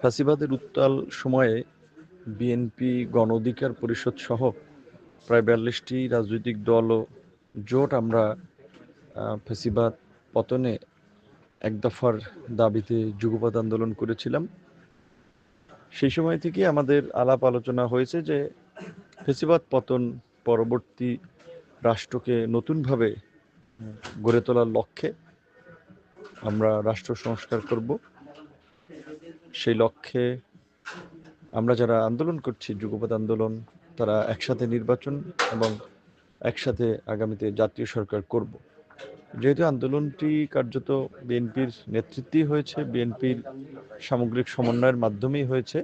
ফ্যাসিবাদের উত্তাল সময়ে বিএনপি, গণ অধিকার পরিষদ সহ প্রায় ৪২টি রাজনৈতিক দল ও জোট আমরা ফ্যাসিবাদ পতনে এক দফার দাবিতে যুগপৎ আন্দোলন করেছিলাম। সেই সময় থেকে আমাদের আলাপ আলোচনা হয়েছে যে ফ্যাসিবাদ পতন পরবর্তী রাষ্ট্রকে নতুনভাবে গড়ে তোলার লক্ষ্যে আমরা রাষ্ট্র সংস্কার করব। সেই লক্ষ্যে আমরা যারা আন্দোলন করছি, যুগপৎ আন্দোলন, তারা একসাথে নির্বাচন এবং একসাথে আগামীতে জাতীয় সরকার করব। যেহেতু আন্দোলনটি কার্যত বিএনপির নেতৃত্বেই হয়েছে, বিএনপির সামগ্রিক সমন্বয়ের মাধ্যমেই হয়েছে,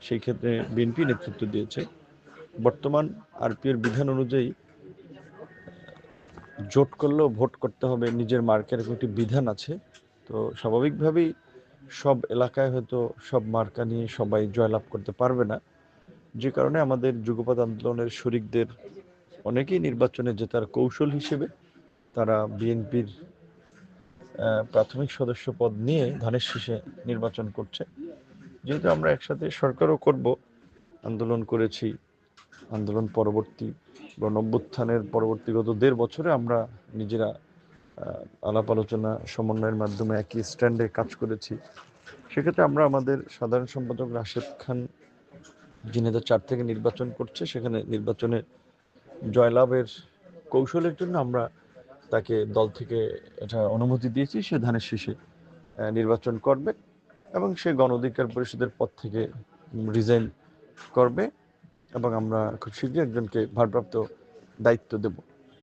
সেই ক্ষেত্রে বিএনপি নেতৃত্ব দিয়েছে। বর্তমান আরপিএর বিধান অনুযায়ী জোট করলেও ভোট করতে হবে নিজের মার্কের একটি বিধান আছে। তো স্বাভাবিকভাবেই সব এলাকায় হয়তো সব মার্কা নিয়ে সবাই জয়লাভ করতে পারবে না, যে কারণে আমাদের যুগপৎ আন্দোলনের শরিকদের অনেকেই নির্বাচনে জেতার কৌশল হিসেবে তারা বিএনপির প্রাথমিক সদস্য পদ নিয়ে ধানের শীষে নির্বাচন করছে। যেহেতু আমরা একসাথে সরকারও করব, আন্দোলন করেছি, আন্দোলন পরবর্তী গণঅভ্যুত্থানের পরবর্তী গত ১.৫ বছরে আমরা নিজেরা আলাপ আলোচনা সমন্বয়ের মাধ্যমে একই স্ট্যান্ডে কাজ করেছি। সেক্ষেত্রে আমরা আমাদের সাধারণ সম্পাদক রাশেদ খান ঝিনাইদহ ৪ থেকে নির্বাচন করছে, সেখানে নির্বাচনে জয়লাভের কৌশলের জন্য আমরা তাকে দল থেকে এটা অনুমতি দিয়েছি, সে ধানের শীষে নির্বাচন করবে এবং সে গণ অধিকার পরিষদের পদ থেকে রিজাইন করবে এবং আমরা খুব শীঘ্রই একজনকে ভারপ্রাপ্ত দায়িত্ব দেব।